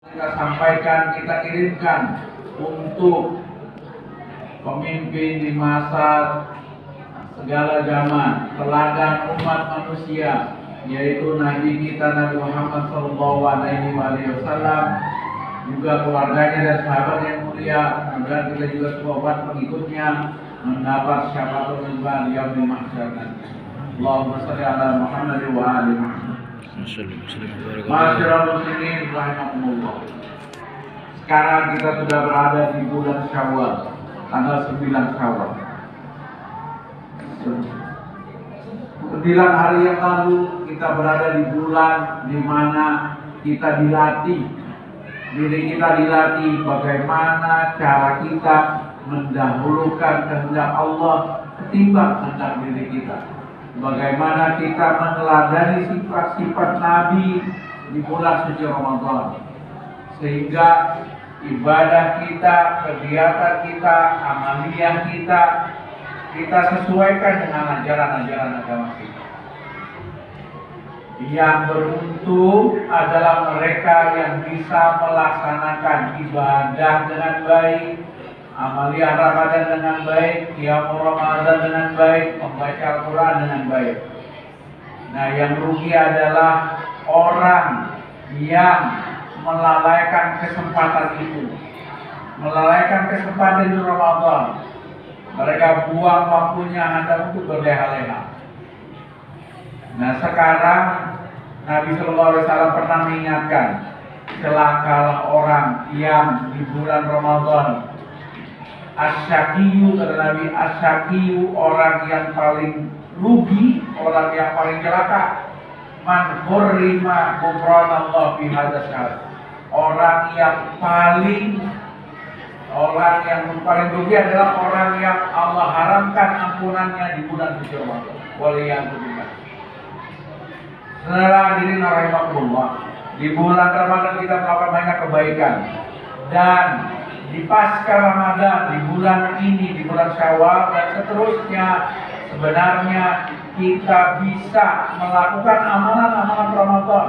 kita sampaikan, kita kirimkan untuk pemimpin di masa segala zaman, teladan umat manusia, yaitu Nabi kita Nabi Muhammad SAW, juga keluarganya dan sahabat yang mulia, dan kita juga semua umat pengikutnya mendapat syafaatul ridwan di yaumil mahsyar nanti. Allahumma shalli ala Muhammad wa ali Muhammad. Masyaallah muslimin rahimakumullah. Sekarang kita sudah berada di bulan Syawal, tanggal 9 Syawal. 9 hari yang lalu kita berada di bulan di mana kita dilatih, diri kita dilatih bagaimana cara kita mendahulukan kehendak Allah ketimbang kehendak diri kita. Bagaimana kita meneladani sifat-sifat Nabi di bulan suci Ramadan, sehingga ibadah kita, kegiatan kita, amaliyah kita sesuaikan dengan ajaran-ajaran agama kita. Yang beruntung adalah mereka yang bisa melaksanakan ibadah dengan baik, amaliyah Ramadan dengan baik, qiyamul Ramadan dengan baik, membaca Al-Quran dengan baik. Nah, yang rugi adalah orang yang melalaikan kesempatan itu, melalaikan kesempatan di Ramadan. Mereka buang waktunya hanya untuk berleha-leha. Nah, sekarang Nabi SAW pernah mengingatkan, celakalah orang yang di bulan Ramadan, asyakiyu, kata Nabi, asyakiyu, orang yang paling rugi, orang yang paling celaka, man hurrima ghufranallah fi hadzal syahr, orang yang paling rugi adalah orang yang Allah haramkan ampunannya di bulan suci Ramadan. Waliyahulillah. Saudara hadirin rahimakumullah, di bulan Ramadan kita melakukan banyak kebaikan, dan di pasca Ramadan, di bulan ini, di bulan Syawal dan seterusnya, sebenarnya kita bisa melakukan amalan-amalan Ramadan.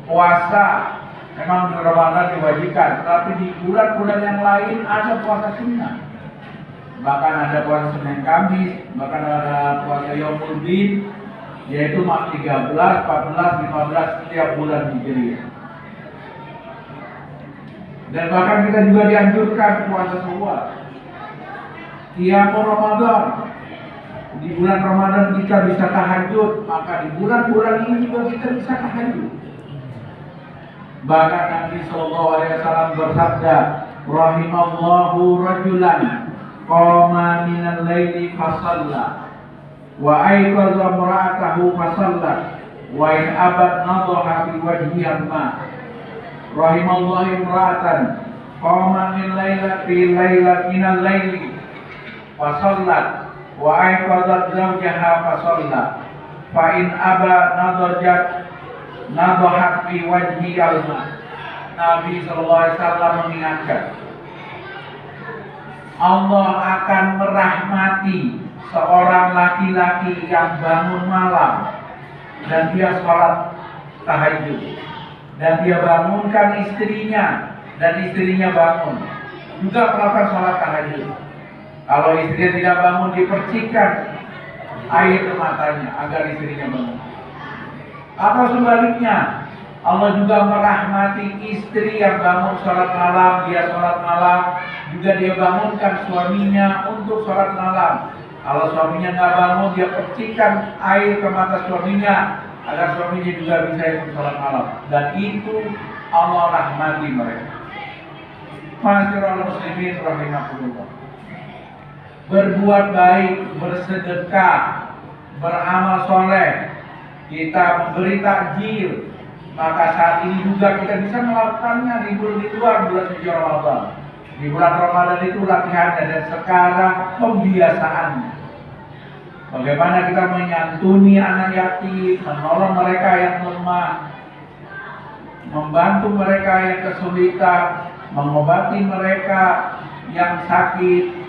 Puasa memang di Ramadan diwajibkan, tetapi di bulan-bulan yang lain ada puasa sunnah. Bahkan ada puasa Senin Kamis, bahkan ada puasa Yaumuddin, yaitu 13, 14, 15 setiap bulan Hijriah. Dan bahkan kita juga dianjurkan puasa Syawal. Qiyamul Ramadan. Di bulan Ramadan kita bisa tahajud, maka di bulan-bulan ini juga kita bisa tahajud. Bahkan Nabi SAW bersabda, rahimallahu rajulan qama minal laili fasalla wa ayqadha imra'atahu fasalla wa in abad nadhaha fi wajhi amma. Rahimallahu imra'atan qama min minal laili fasallat wa ayqadhat zawjaha fasalla fa in aba nadhahat fi wajhi alma. Nabi SAW mengingatkan, Allah akan merahmati seorang laki-laki yang bangun malam dan dia sholat tahajud, dan dia bangunkan istrinya dan istrinya bangun juga melakukan sholat tahajud. Kalau istrinya tidak bangun, dipercikkan air ke matanya agar istrinya bangun. Atau sebaliknya, Allah juga merahmati istri yang bangun sholat malam, dia sholat malam, juga dia bangunkan suaminya untuk sholat malam. Kalau suaminya nggak bangun, dia percikan air ke mata suaminya agar suaminya juga bisa ikut sholat malam. Dan itu Allah rahmati mereka. Masyaallah muslimin rahimakumullah. Berbuat baik, bersedekah, beramal soleh, kita memberi takjil, maka saat ini juga kita bisa melakukannya di luar bulan suci Ramadan. Di bulan Ramadan itu latihannya, dan sekarang pembiasaannya. Bagaimana kita menyantuni anak yatim, menolong mereka yang lemah, membantu mereka yang kesulitan, mengobati mereka yang sakit,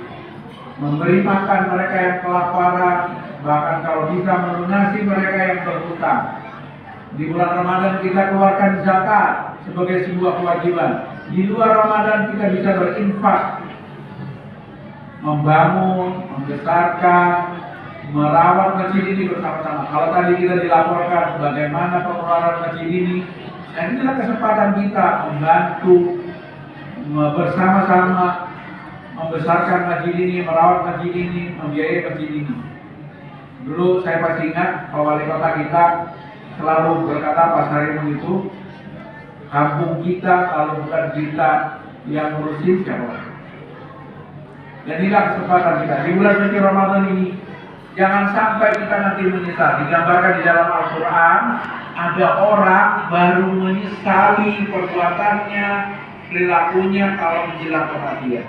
memberi makan mereka yang kelaparan, bahkan kalau bisa melunasi mereka yang berhutang. Di bulan Ramadan kita keluarkan zakat, sebagai sebuah kewajiban. Di luar Ramadan kita bisa berinfak, membangun, membesarkan, merawat masjid ini bersama-sama. Kalau tadi kita dilaporkan bagaimana pengelolaan masjid ini, dan inilah kesempatan kita membantu bersama-sama membesarkan masjid ini, merawat masjid ini, membiayai masjid ini. Dulu saya masih ingat wali kota kita selalu berkata pas hari itu, kampung kita kalau bukan kita yang ngurusin siapa? Dan inilah kesempatan kita di bulan suci Ramadan ini. Jangan sampai kita nanti menyesal. Digambarkan di dalam Al-Quran, ada orang baru menyesali perbuatannya, perilakunya kalau menjelang kematian.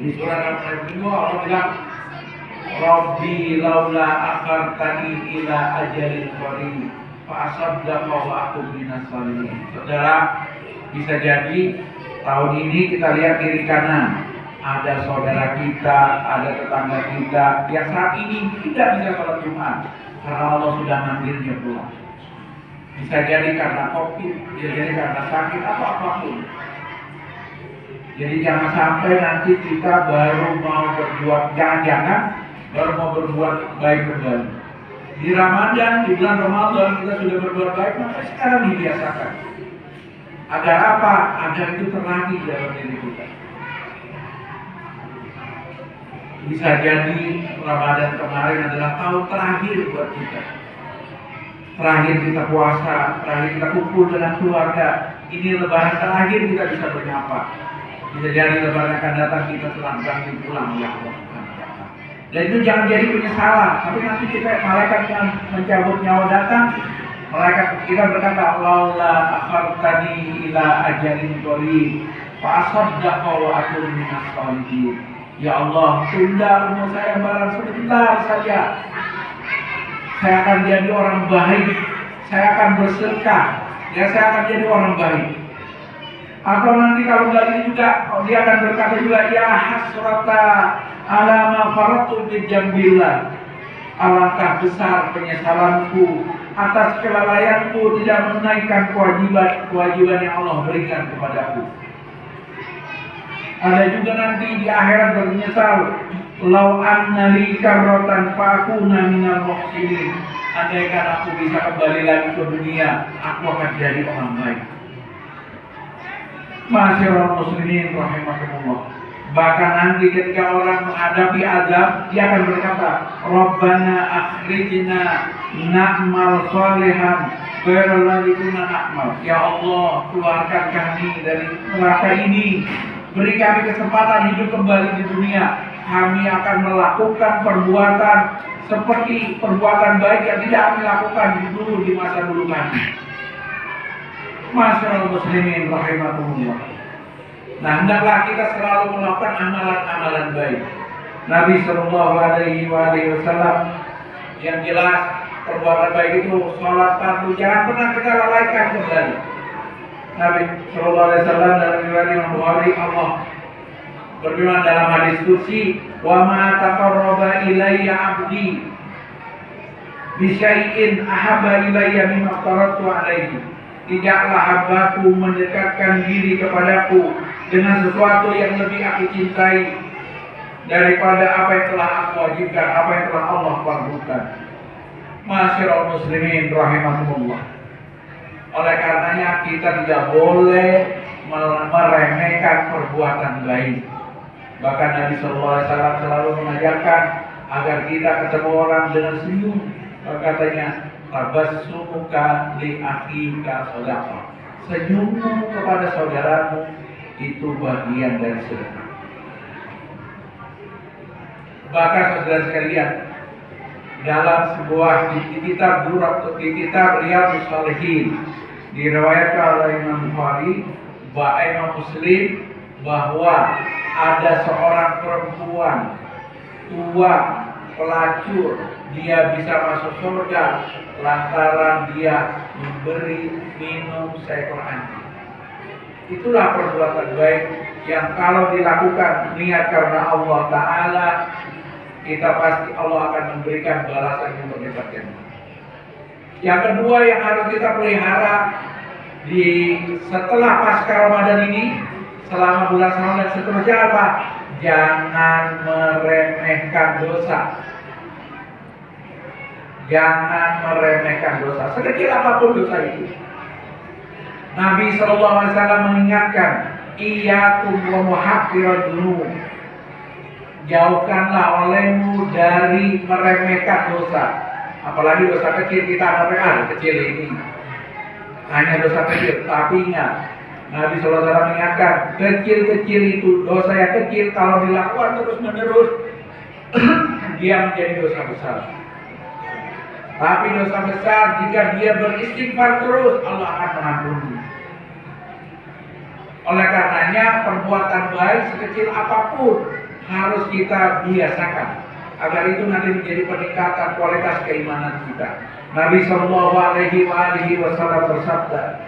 Di surat Al-Quran Allah bilang, Rabbi laula akhartani ila ajalin qarib fa asaddaqa wa akun minas shalihin. Saudara, bisa jadi tahun ini kita lihat kiri kanan, ada saudara kita, ada tetangga kita yang saat ini tidak bisa sholat Jumat karena Allah sudah manggilnya pulang. Bisa jadi karena COVID, bisa jadi karena sakit atau apapun. Jadi jangan sampai nanti kita baru mau berbuat, jangan-jangan baru mau berbuat baik kembali. Di Ramadan, di bulan Ramadan kita sudah berbuat baik, maka sekarang dibiasakan. Agar apa? Agar itu terlatih dalam diri kita. Bisa jadi Ramadan kemarin adalah tahun terakhir buat kita. Terakhir kita puasa, terakhir kita kumpul dengan keluarga. Ini lebaran terakhir kita bisa bernyapa. Bisa jadi lebaran akan datang kita telah berakhir pulang ya Allah. Dan itu jangan jadi penyesalan. Tapi nanti kita malaikat yang mencabut nyawa datang, malaikat kita berkata, laula akhartani ila ajalin qarib fa asaddaqa wa akun minas shalihin. Ya Allah, tunda umur saya barang sebentar saja. Saya akan jadi orang baik. Saya akan bersedekah. Ya, saya akan jadi orang baik. Atau nanti kalau lagi juga, dia akan berkata juga, ya hasrata ala ma faratu bi jambillah. Alangkah besar penyesalanku atas kelalaianku tidak menunaikan kewajiban yang Allah berikan kepadaku. Ada juga nanti di akhirat bermenyesal, lau anna li karratan fa akuna minal muhsinin. Andaikan aku bisa kembali lagi ke dunia, aku akan jadi orang baik. Masyaallah muslimin rahimakumullah. Bahkan nanti ketika orang menghadapi azab, dia akan berkata, Rabbana akhrijna na'mal shalihan ghairal ladzi kunna na'mal. Ya Allah, keluarkan kami dari neraka ini. Beri kami kesempatan hidup kembali di dunia. Kami akan melakukan perbuatan seperti perbuatan baik yang tidak kami lakukan dulu di masa dulu kami. Masyaallah muslimin rahimakumullah. Nah, hendaklah kita selalu melakukan amalan-amalan baik. Nabi Shallallahu Alaihi Wasallam yang jelas perbuatan baik itu sholat fardu jangan pernah kita lalaikan kembali. Nabi Shallallahu Alaihi Wasallam dalam riwayat Imam Bukhari, Allah berfirman dalam hadis qudsi, wa ma taqarraba ilayya abdi bi syai'in ahabba ilayya mimma taraktu alaihi. Tidaklah hambaku mendekatkan diri kepadaku dengan sesuatu yang lebih aku cintai daripada apa yang telah aku wajibkan, apa yang telah Allah fardukan. Masyaallah muslimin rahimakumullah. Oleh karenanya kita tidak boleh meremehkan perbuatan baik. Bahkan Nabi Sallallahu Alaihi Wasallam selalu mengajarkan agar kita ketemu orang dengan senyum. Katanya, tabassumuka li akhika shadaqah. Senyummu kepada saudaramu itu bagian dari sedekah. Bahkan saudara sekalian, dalam sebuah di kitab Riyadhus Shalihin diriwayatkan oleh Imam Bukhari, Imam Muslim, bahwa ada seorang perempuan tua pelacur, dia bisa masuk surga lantaran dia memberi minum seekor anjing. Itulah perbuatan baik yang kalau dilakukan niat karena Allah Ta'ala, kita pasti Allah akan memberikan balasan yang berlipat ganda. Yang kedua yang harus kita pelihara setelah pasca Ramadan ini, selama bulan Ramadan seterusnya apa? Jangan meremehkan dosa. Jangan meremehkan dosa, sekecil apapun dosa itu. Nabi SAW mengingatkan, iyyakum wa muhaqqiran dzunub. Jauhkanlah olehmu dari meremehkan dosa. Apalagi dosa kecil, kita anggap kecil ini hanya dosa kecil. Tapi ingat, Nabi SAW mengingatkan, kecil-kecil itu, dosa yang kecil kalau dilakukan terus-menerus dia menjadi dosa besar. Tapi dosa besar jika dia beristighfar terus, Allah akan mengampuni. Oleh karenanya perbuatan baik sekecil apapun harus kita biasakan, agar itu nanti menjadi peningkatan kualitas keimanan kita. Nabi Shallallahu Alaihi Wasallam bersabda,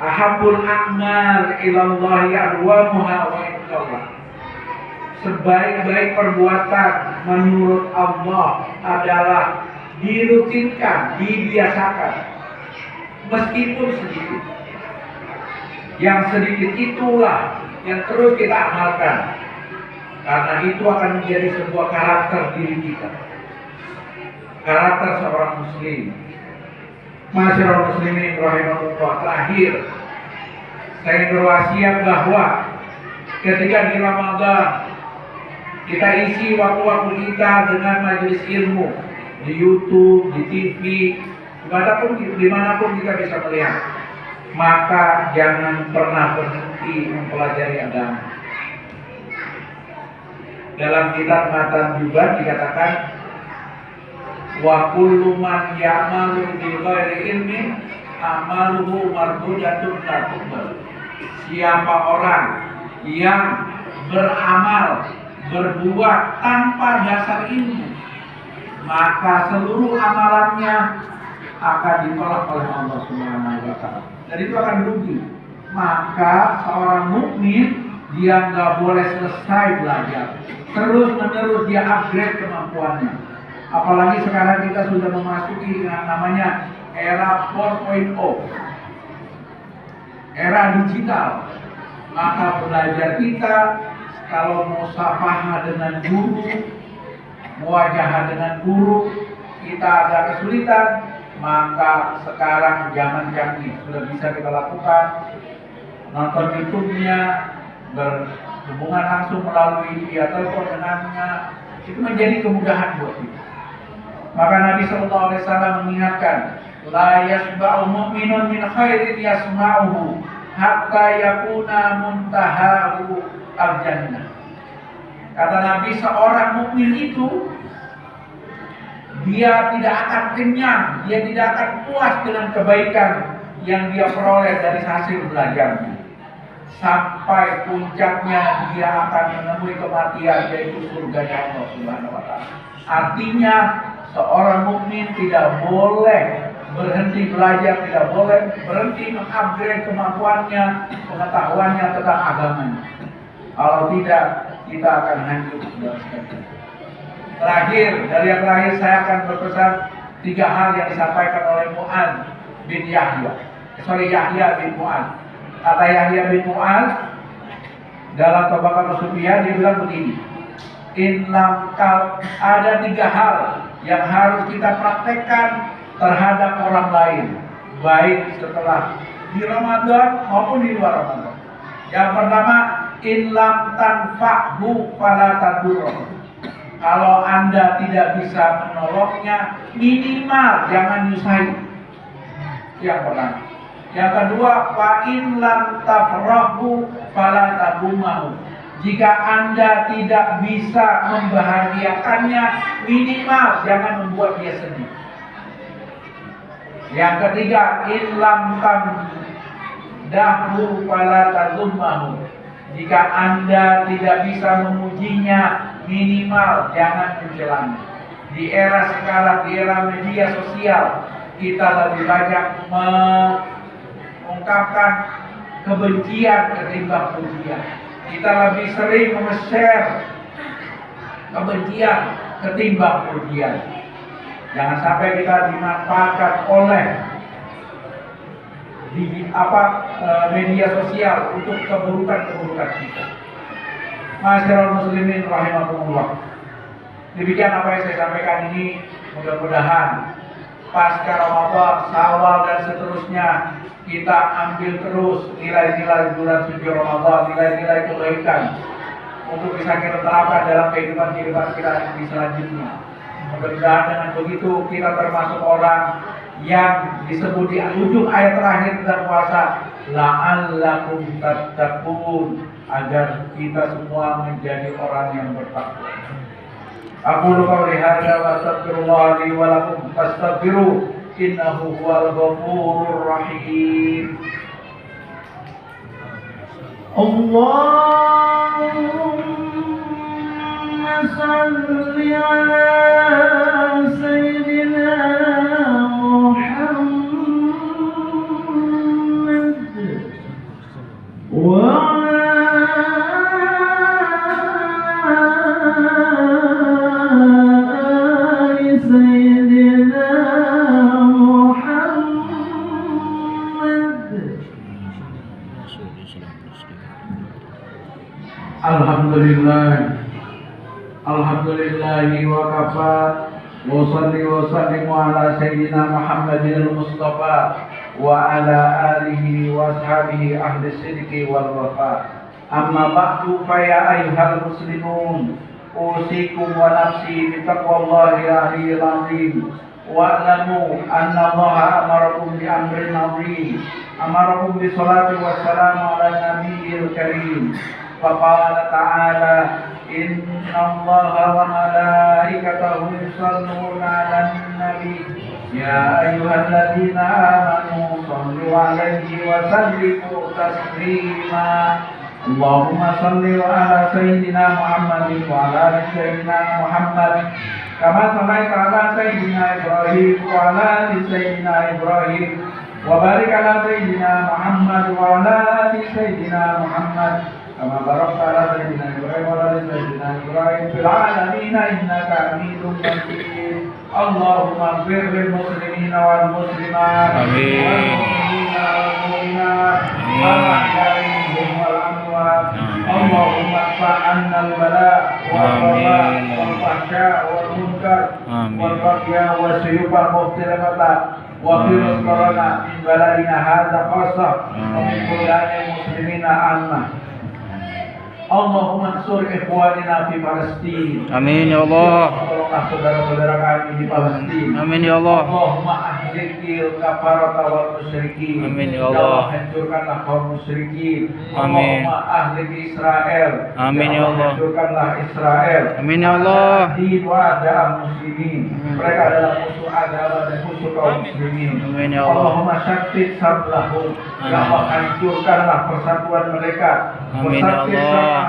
ahabul a'mal ilallahi adwamuha wa insyaallah. Sebaik-baik perbuatan menurut Allah adalah dirutinkan, dibiasakan, meskipun sedikit. Yang sedikit itulah yang terus kita amalkan, karena itu akan menjadi sebuah karakter diri kita, karakter seorang muslim. Masyaallah muslimin rahimahullah. Terakhir, saya berwasiat bahwa ketika di Ramadan kita isi waktu-waktu kita dengan majelis ilmu di YouTube, di TV, dimanapun kita bisa melihat, maka jangan pernah berhenti mempelajari agama. Dalam kitab Matan juga dikatakan, wa kullu man ya'malu bi ghairi ilmin amaluhu mardudatun la tuqbal. Siapa orang yang beramal, berbuat tanpa dasar ilmu, maka seluruh amalannya akan ditolak oleh Allah Subhanahu wa taala. Dan itu akan rugi. Maka seorang mukmin dia nggak boleh selesai belajar, terus-menerus dia upgrade kemampuannya. Apalagi sekarang kita sudah memasuki yang namanya era 4.0, era digital. Maka belajar kita, kalau mau musafahah dengan guru, muwajahah dengan guru, kita agak kesulitan, maka sekarang zaman canggih sudah bisa kita lakukan. Nonton YouTube-nya, berhubungan langsung melalui via telepon dengannya, itu menjadi kemudahan buat kita. Maka Nabi SAW mengingatkan, la yasba'u mu'minun min khairin yasma'uhu hatta yakuna muntahahu al-jannah. Kata Nabi, seorang mukmin itu dia tidak akan kenyang, dia tidak akan puas dengan kebaikan yang dia peroleh dari hasil belajarnya. Sampai puncaknya dia akan menemui kematian, yaitu surganya Allah Subhanahu wa taala. Artinya seorang mukmin tidak boleh berhenti belajar, tidak boleh berhenti mengupgrade kemampuannya, pengetahuannya tentang agamanya. Kalau tidak, kita akan hancur dalam sekejap. Terakhir, dari yang terakhir saya akan berpesan 3 hal yang disampaikan oleh Yahya bin Mu'adz. Kata Yahya bin Mu'adz dalam Tabaqatus Sufiyah, dia bilang begini, ada 3 hal yang harus kita praktekkan terhadap orang lain, baik setelah di Ramadan maupun di luar Ramadan. Yang pertama, in lam tanfa'hu fala tadurruh. Kalau Anda tidak bisa menolongnya, minimal jangan nyusahin. Yang pertama. Yang kedua, fa in lam tafrahu fala tabumahu. Jika Anda tidak bisa membahagiakannya, minimal jangan membuat dia sedih. Yang ketiga, in lam tamdahu fala tadumahu. Jika Anda tidak bisa memujinya, minimal jangan mencelanya. Di era sekarang, di era media sosial, kita lebih banyak mengungkapkan kebencian ketimbang pujian. Kita lebih sering nge-share kebencian ketimbang pujian. Jangan sampai kita dimanfaatkan oleh di media sosial untuk keburukan-keburukan kita. Masyaallah muslimin rahimakumullah. Demikian apa yang saya sampaikan ini, mudah-mudahan pasca Ramadan, Syawal dan seterusnya kita ambil terus nilai-nilai bulan suci Ramadan, nilai-nilai kebaikan untuk bisa kita terapkan dalam kehidupan kita di selanjutnya. Mudah-mudahan dengan begitu kita termasuk orang yang disebut di ujung ayat terakhir dalam puasa, la'allakum tattaqun, agar kita semua menjadi orang yang bertakwa. Aqulu qawli hadza wa astaghfirullah li wa lakum fastaghfiru innahu huwal ghafurur rahim. Allahumma shalli ala sayyidina Muhammad wa Alhamdulillahi wa kafa wa salli wa sallimu ala sayyidina Muhammadin al-Mustafa wa ala alihi wa ashabihi ahli sidqi wal wafa. Amma ba'du fa ya ayyuhal muslimun, usikum wa nafsi bi taqwallahi al-aliyyil azim. Wa'lamu anna Allaha amarakum bi amrin azim, amarakum bi salati wassalamu ala nabiyyil karim. Faqala ta'ala, inna Allaha wa malaikatahu yusalluna 'alan nabi ya ayyuhalladzina amanu sallu 'alaihi wa sallimu taslima. Allahumma salli ala sayyidina Muhammadin wa ala ali sayyidina Muhammad kama sallaita ala sayyidina Ibrahim wa ala ali sayyidina Ibrahim wa barik ala sayyidina Muhammad wa ala ali sayyidina Muhammad kama barakta ala sayyidina Ibrahim wa ala ali sayyidina Ibrahim fil alamin innaka Hamidum Majid. Allahumma ighfir lil muslimina wal muslimat, amin, wal mu'minina wal mu'minat, amin, wal amwat. Allahumma fa'anna al-bala wal waba wal fahsya wal munkar wal bagya wal suyuba muhtiramata wa virus corona min baladina hadza khassah wa min buladil muslimina ammah. Allahumma ansur ikhwanina fi Palestin. Amin ya Allah. Tolonglah saudara-saudara kami di Palestin. Amin ya Allah. Allahumma ahlikil kafarata wal musyrikin. Amin ya Allah. Hancurkanlah kaum musyrikin. Amin. Allahumma ahlik Israel. Amin ya Allah. Hancurkanlah Israel. Amin ya Allah. Di wa'ada'al muslimin. Mereka adalah musuh agama dan musuh kaum muslimin. Amin ya Allah. Allahumma syattit sablahum. Ya Allah, hancurkanlah persatuan mereka. Amin ya Allah.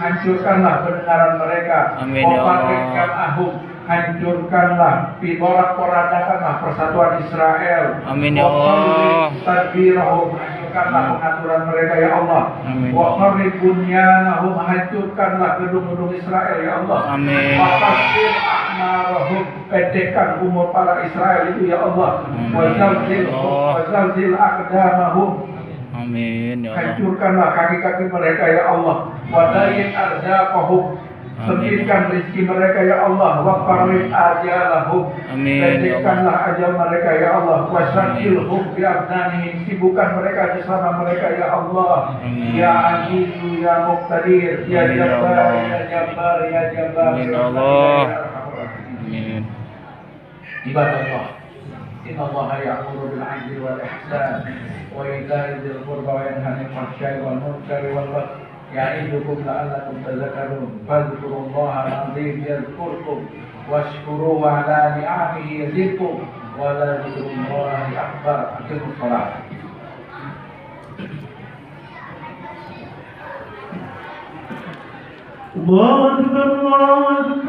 Hancurkanlah pendengaran mereka. Amin ya Allah. Hancurkanlah, porak-porandakanlah persatuan Israel. Amin ya Allah. Tadbirahum, hancurkanlah pengaturan mereka ya Allah. Amin. Wa kharrib bunyanahum, hancurkanlah gedung-gedung Israel ya Allah. Amin. Wa qasir a'marahum, pendekkan umur para Israel itu ya Allah. Wa zalzil aqdamahum, amin ya Allah. Hancurkanlah kaki-kaki mereka ya Allah. Wa dayyik arzaqahum, sempitkan rezeki mereka ya Allah. Wa qarrib ajalahum, pendekkanlah ajal mereka ya Allah. Wa syakilhum bi abdanihim, sibukkan mereka di sana mereka ya Allah. Ya Azizu ya Muqtadir ya Jabbar ya Jabbar ya Jabbar ya Allah. Amin. Ibadallah, inna Allaha ya'muru bil 'adli wal ihsan wa ita'i dzil qurba wa yanha 'anil fahsya'i wal munkari wal baghi ya'idukum la'allakum tadhakkarun. Fadhkurullaha al-'azim yadhkurkum washkuruhu 'ala ni'amihi yazidkum wa la dzikrullahi akbar. Aqimus shalah. Allahu akbar, Allahu akbar.